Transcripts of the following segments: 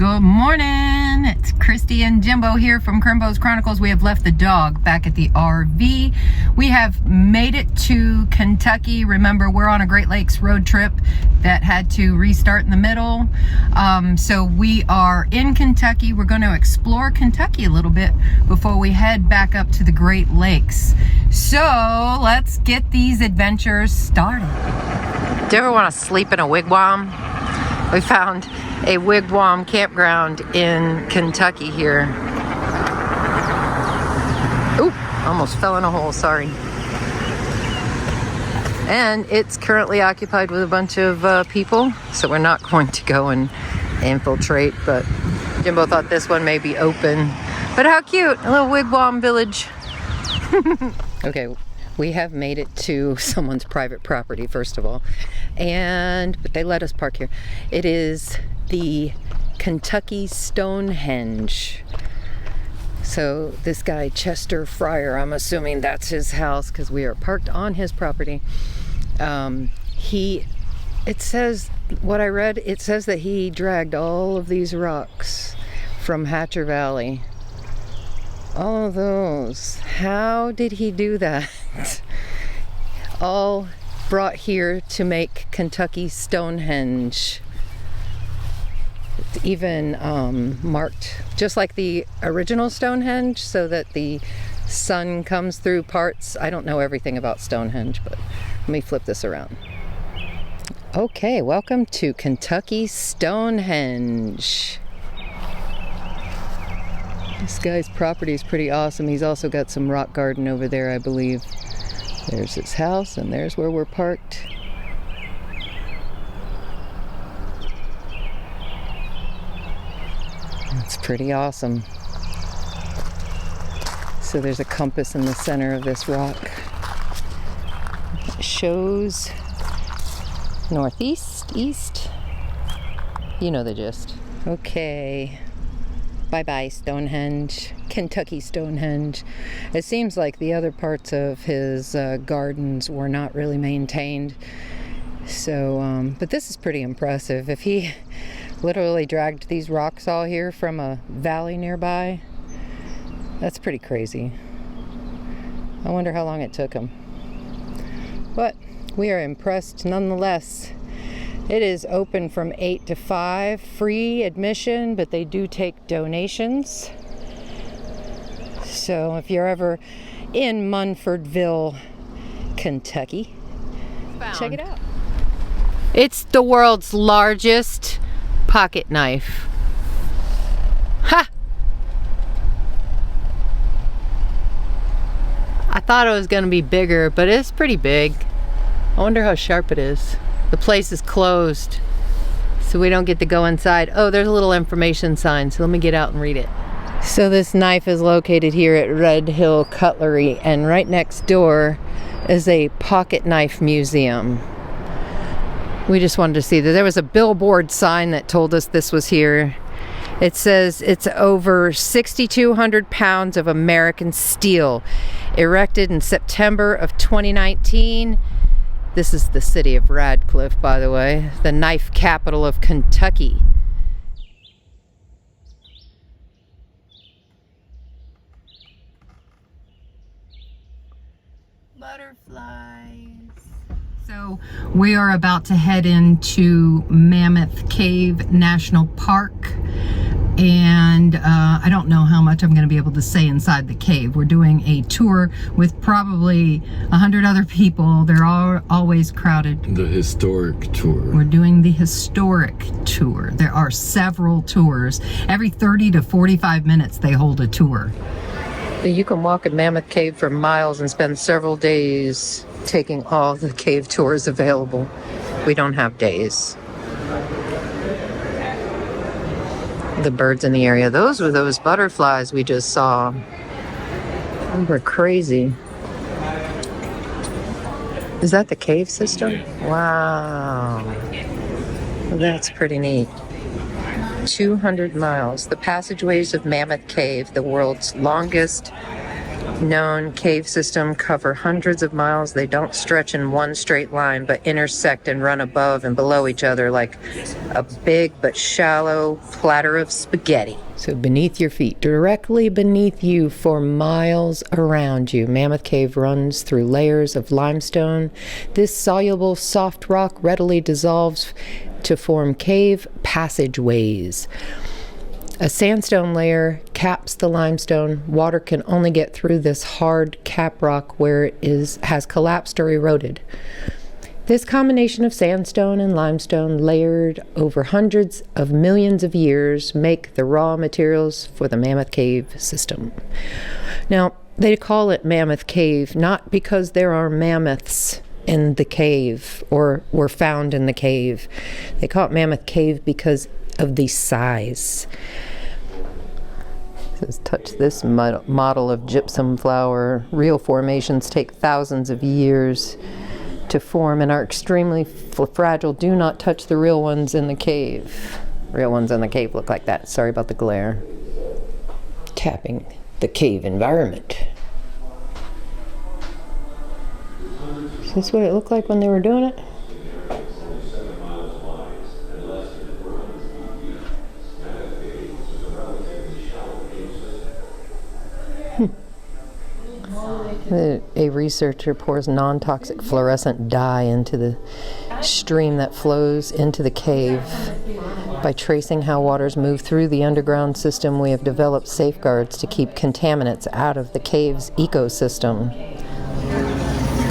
Good morning, it's Christy and Jimbo here from Crimbo's Chronicles. We have left the dog back at the RV. We have made it to Kentucky. Remember, we're on a Great Lakes road trip that had to restart in the middle. So we are in Kentucky. We're going to explore Kentucky a little bit before we head back up to the Great Lakes. So let's get these adventures started. Do you ever want to sleep in a wigwam? We found a wigwam campground in Kentucky here. Oop, almost fell in a hole, sorry. And it's currently occupied with a bunch of people, so we're not going to go and infiltrate, but Jimbo thought this one may be open. But how cute, a little wigwam village. Okay, we have made it to someone's private property, first of all, but they let us park here. It is the Kentucky Stonehenge. So this guy, Chester Fryer, I'm assuming that's his house because we are parked on his property. It says, what I read, it says that he dragged all of these rocks from Hatcher Valley. All of those. How did he do that? All brought here to make Kentucky Stonehenge. It's even marked just like the original Stonehenge so that the sun comes through parts. I don't know everything about Stonehenge, but let me flip this around. Okay, welcome to Kentucky Stonehenge. This guy's property is pretty awesome. He's also got some rock garden over there, I believe. There's his house, and there's where we're parked. It's pretty awesome. So there's a compass in the center of this rock. It shows northeast, east. You know the gist. Okay. Bye-bye, Stonehenge. Kentucky Stonehenge. It seems like the other parts of his gardens were not really maintained. So, but this is pretty impressive. If he literally dragged these rocks all here from a valley nearby, that's pretty crazy. I wonder how long it took him. But we are impressed nonetheless. It is open from 8 to 5, free admission, but they do take donations. So if you're ever in Munfordville, Kentucky, check it out. It's the world's largest pocket knife. Ha! I thought it was going to be bigger, but it's pretty big. I wonder how sharp it is. The place is closed, so we don't get to go inside. Oh, there's a little information sign, so let me get out and read it. So this knife is located here at Red Hill Cutlery, and right next door is a pocket knife museum. We just wanted to see that there was a billboard sign that told us this was here. It says it's over 6,200 pounds of American steel, erected in September of 2019. This is the city of Radcliffe, by the way, the knife capital of Kentucky. Butterflies. So we are about to head into Mammoth Cave National Park. And I don't know how much I'm going to be able to say inside the cave. We're doing a tour with probably 100 other people. They're all always crowded. The historic tour. We're doing the historic tour. There are several tours. Every 30 to 45 minutes they hold a tour. You can walk in Mammoth Cave for miles and spend several days taking all the cave tours available. We don't have days. The birds in the area. Those were those butterflies we just saw. They were crazy. Is that the cave system? Wow. That's pretty neat. 200 miles. The passageways of Mammoth Cave, the world's longest known cave system cover hundreds of miles. They don't stretch in one straight line, but intersect and run above and below each other like a big but shallow platter of spaghetti. So beneath your feet, directly beneath you for miles around you, Mammoth Cave runs through layers of limestone. This soluble soft rock readily dissolves to form cave passageways. A sandstone layer caps the limestone. Water can only get through this hard cap rock where it has collapsed or eroded. This combination of sandstone and limestone layered over hundreds of millions of years make the raw materials for the Mammoth Cave system. Now, they call it Mammoth Cave not because there are mammoths in the cave or were found in the cave. They call it Mammoth Cave because of the size. It says, touch this model of gypsum flower. Real formations take thousands of years to form and are extremely fragile. Do not touch the real ones in the cave. Real ones in the cave look like that. Sorry about the glare. Tapping the cave environment. Is this what it looked like when they were doing it? A researcher pours non-toxic fluorescent dye into the stream that flows into the cave. By tracing how waters move through the underground system, we have developed safeguards to keep contaminants out of the cave's ecosystem.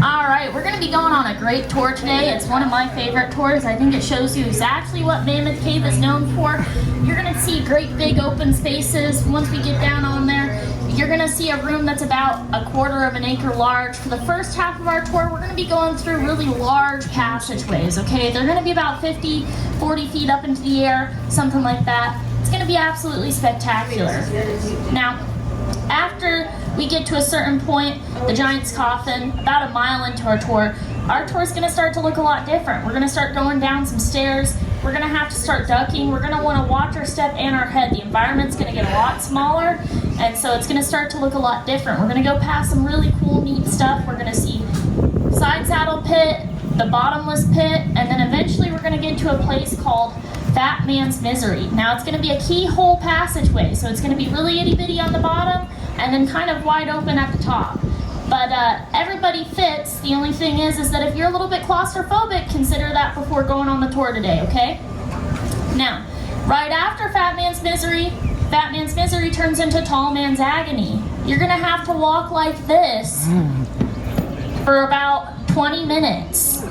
Alright, we're going to be going on a great tour today. It's one of my favorite tours. I think it shows you exactly what Mammoth Cave is known for. You're going to see great big open spaces. Once we get down on there, you're going to see a room that's about 1/4 of an acre large. For the first half of our tour, we're going to be going through really large passageways, okay? They're going to be about 40 feet up into the air, something like that. It's going to be absolutely spectacular. Now, after we get to a certain point, the Giant's Coffin, about a mile into our tour is going to start to look a lot different. We're going to start going down some stairs. We're going to have to start ducking. We're going to want to watch our step and our head. The environment's going to get a lot smaller, and so it's going to start to look a lot different. We're going to go past some really cool, neat stuff. We're going to see side saddle pit, the bottomless pit, and then eventually we're going to get to a place called Fat Man's Misery. Now it's going to be a keyhole passageway, so it's going to be really itty-bitty on the bottom and then kind of wide open at the top. But everybody fits. The only thing is that if you're a little bit claustrophobic, consider that before going on the tour today, okay? Now, right after Fat Man's Misery turns into Tall Man's Agony. You're gonna have to walk like this for about 20 minutes.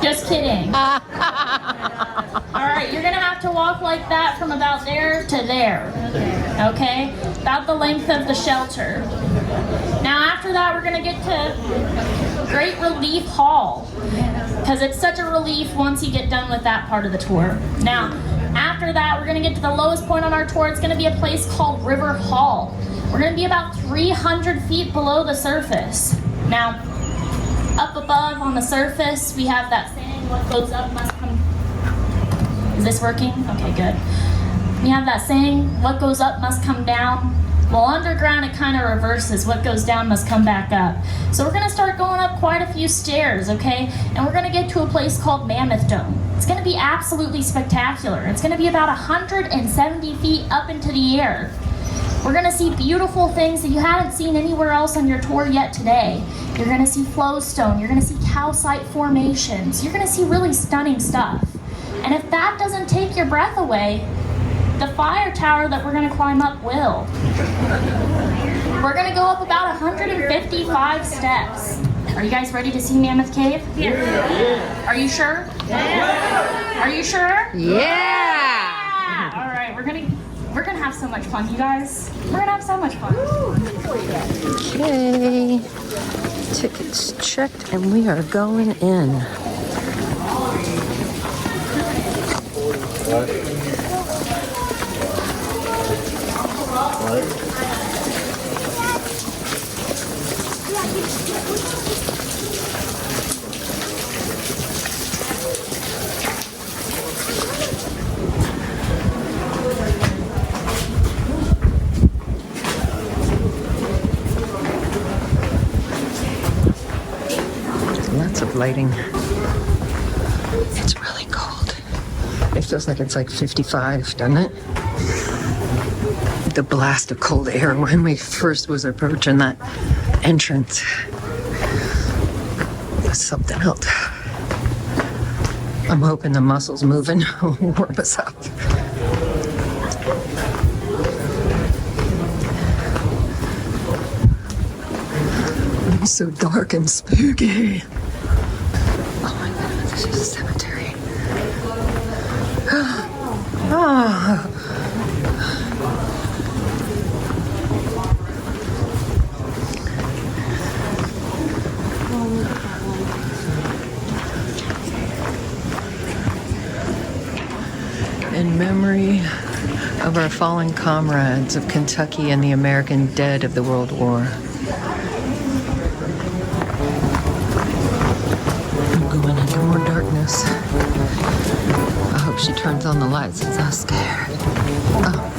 Just kidding. Alright, you're gonna have to walk like that from about there to there. Okay? About the length of the shelter. Now after that we're gonna get to Great Relief Hall, because it's such a relief once you get done with that part of the tour. Now, after that we're gonna get to the lowest point on our tour. It's gonna be a place called River Hall. We're gonna be about 300 feet below the surface. Now, up above on the surface, we have that saying, what goes up must come... Is this working? Okay, good. We have that saying, what goes up must come down. Well, underground, it kind of reverses. What goes down must come back up. So we're going to start going up quite a few stairs, okay? And we're going to get to a place called Mammoth Dome. It's going to be absolutely spectacular. It's going to be about 170 feet up into the air. We're going to see beautiful things that you haven't seen anywhere else on your tour yet today. You're going to see flowstone. You're going to see calcite formations. You're going to see really stunning stuff. And if that doesn't take your breath away, the fire tower that we're going to climb up will. We're going to go up about 155 steps. Are you guys ready to see Mammoth Cave? Yeah. Are you sure? Yeah. Are you sure? Yeah. All right, we're gonna have so much fun, you guys. We're gonna have so much fun. Okay. Tickets checked, and we are going in. lighting. It's really cold. It feels like it's like 55, doesn't it? The blast of cold air when we first was approaching that entrance was something else. I'm hoping the muscles moving will warm us up. It's so dark and spooky. Oh my goodness, this is a cemetery. Oh. In memory of our fallen comrades of Kentucky and the American dead of the World War. I'm going into more darkness. I hope she turns on the lights. I'm so scared. Oh.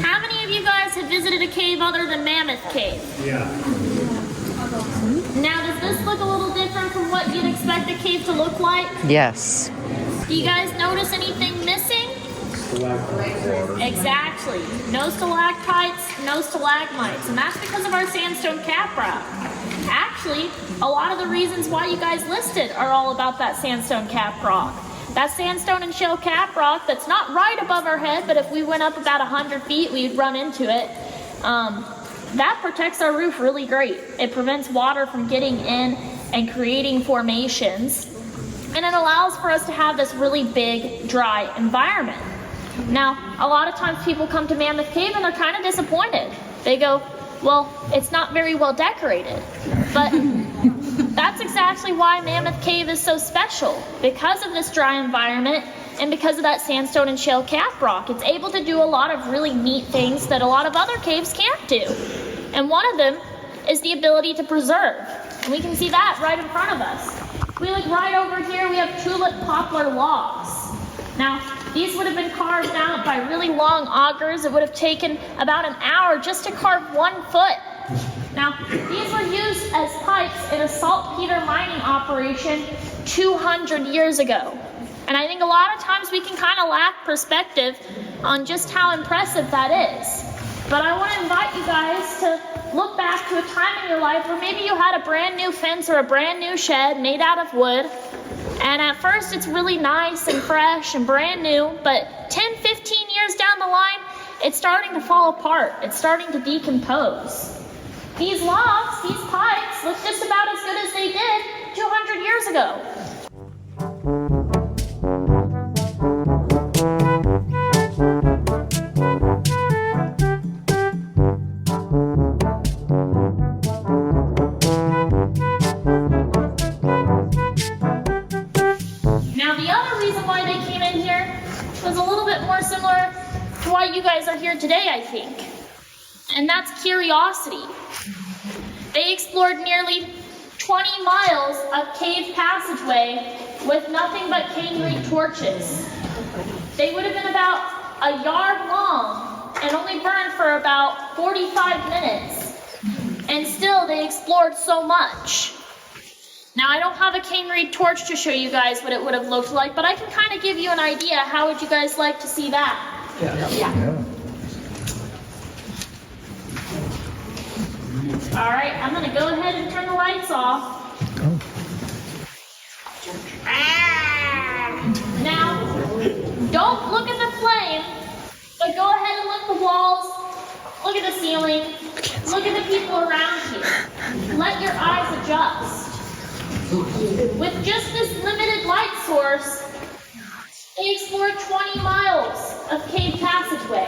How many of you guys have visited a cave other than Mammoth Cave? Yeah. Now, does this look a little different from what you'd expect a cave to look like? Yes. Do you guys notice anything missing? Exactly. No stalactites, no stalagmites, and that's because of our sandstone cap rock. Actually, a lot of the reasons why you guys listed are all about that sandstone cap rock. That sandstone and shale cap rock that's not right above our head, but if we went up about 100 feet, we'd run into it. That protects our roof really great. It prevents water from getting in and creating formations, and it allows for us to have this really big, dry environment. Now, a lot of times people come to Mammoth Cave and they're kind of disappointed. They go, well, it's not very well decorated. But that's exactly why Mammoth Cave is so special. Because of this dry environment and because of that sandstone and shale cap rock, it's able to do a lot of really neat things that a lot of other caves can't do. And one of them is the ability to preserve. And we can see that right in front of us. If we look right over here, we have tulip poplar logs. Now, these would have been carved out by really long augers. It would have taken about an hour just to carve 1 foot. Now, these were used as pipes in a saltpeter mining operation 200 years ago. And I think a lot of times we can kind of lack perspective on just how impressive that is. But I want to invite you guys to look back to a time in your life where maybe you had a brand new fence or a brand new shed made out of wood. And at first it's really nice and fresh and brand new, but 10, 15 years down the line, it's starting to fall apart. It's starting to decompose. These logs, these pipes, look just about as good as they did 200 years ago. You guys are here today, I think, and that's curiosity. They explored nearly 20 miles of cave passageway with nothing but cane reed torches. They would have been about a yard long and only burned for about 45 minutes, and still they explored so much. Now, I don't have a cane reed torch to show you guys what it would have looked like, but I can kind of give you an idea. How would you guys like to see that? Yeah. All right, I'm going to go ahead and turn the lights off. Now, don't look at the flame, but go ahead and look at the walls, look at the ceiling, look at the people around you. Let your eyes adjust. With just this limited light source, they explored 20 miles of cave passageway.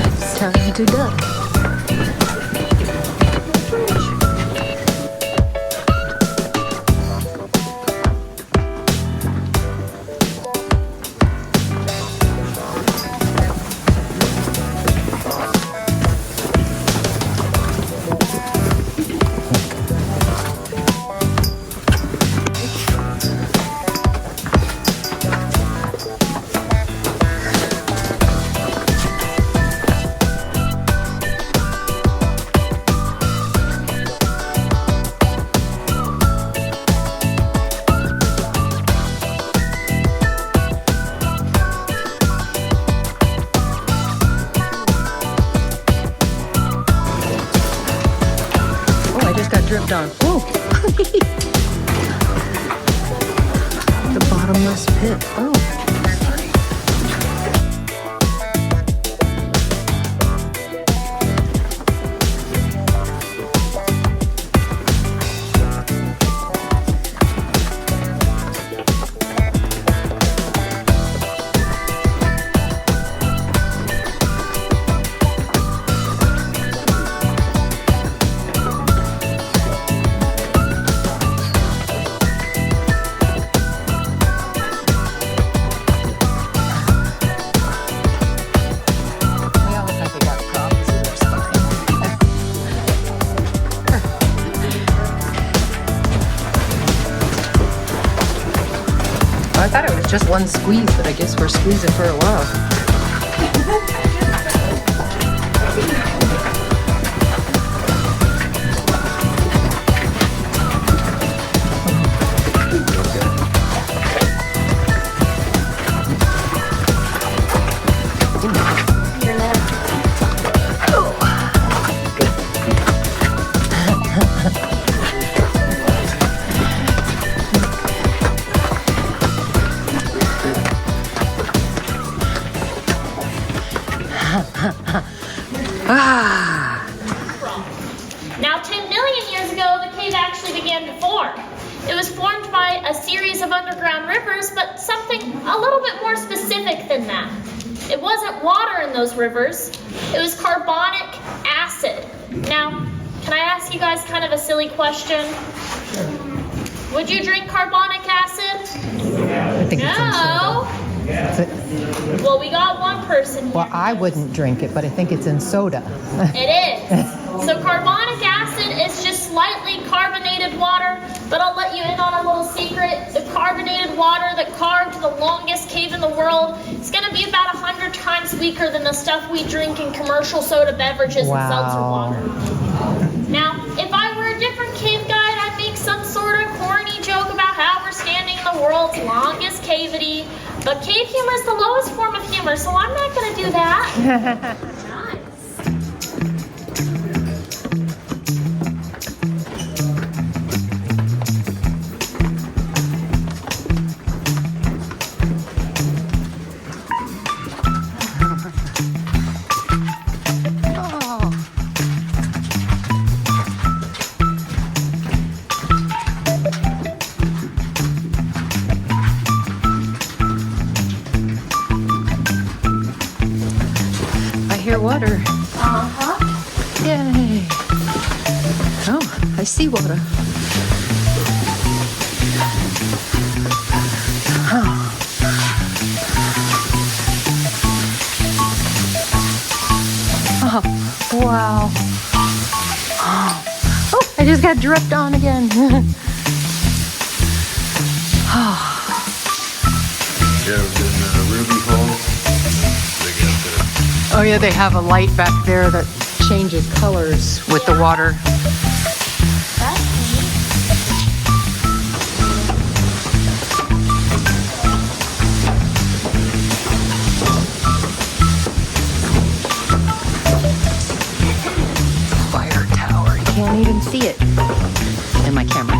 It's time to duck. got dripped on. Whoa! The bottomless pit. Oh. I thought it was just one squeeze, but I guess we're squeezing for a while. Now, 10 million years ago, the cave actually began to form. It was formed by a series of underground rivers, but something a little bit more specific than that. It wasn't water in those rivers, it was carbonic acid. Now, can I ask you guys kind of a silly question? Would you drink carbonic acid? I think it's in soda. Well, we got one person here. Well, I wouldn't drink it, but I think it's in soda. It is. So carbonic acid is just slightly carbonated water, but I'll let you in on a little secret. The carbonated water that carved the longest cave in the world is going to be about 100 times weaker than the stuff we drink in commercial soda beverages and seltzer water. Now, if I were a different cave guide, I'd make some sort of corny joke about how we're standing in the world's longest cavity. But cave humor is the lowest form of humor, so I'm not going to do that. Hear water. Uh-huh. Yay. Oh, I see water. Oh, wow. Oh, I just got dripped on again. Ruby Falls. Oh yeah, they have a light back there that changes colors with the water. That's neat. Fire tower. You can't even see it in my camera.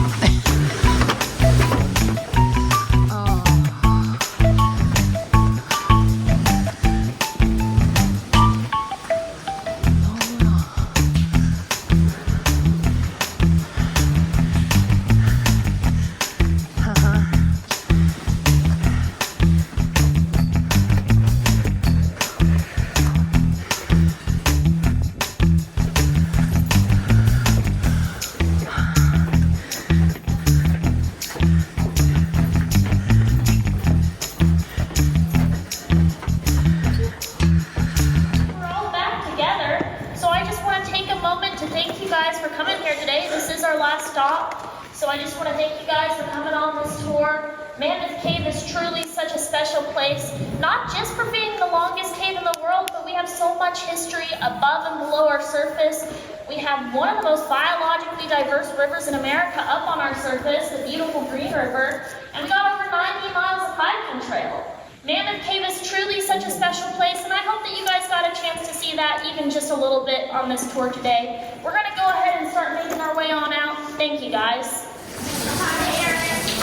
So I just want to thank you guys for coming on this tour. Mammoth Cave is truly such a special place, not just for being the longest cave in the world, but we have so much history above and below our surface. We have one of the most biologically diverse rivers in America up on our surface, the beautiful Green River, and we got over 90 miles of hiking trail. Mammoth Cave is truly such a special place, and I hope that you guys got a chance to see that even just a little bit on this tour today. We're going to go ahead and start making our way on out. Thank you, guys.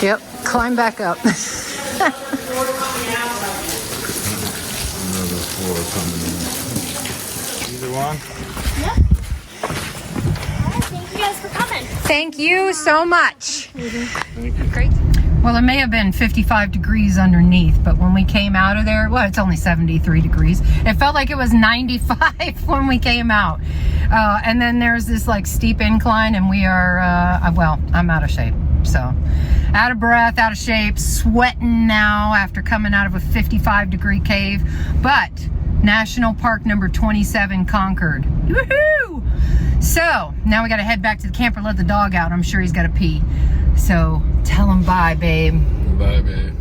Yep, climb back up. Another floor coming in. Either one? Yep. Thank you guys for coming. Thank you so much. Thank you. Great. Well, it may have been 55 degrees underneath, but when we came out of there, well, it's only 73 degrees. It felt like it was 95 when we came out. And then there's this like steep incline, and we are, well, I'm out of shape. So out of breath, out of shape, sweating now after coming out of a 55-degree cave. But National Park number 27 conquered. Woohoo! So now we got to head back to the camper, let the dog out. I'm sure he's got to pee. So tell him bye, babe. Bye, babe.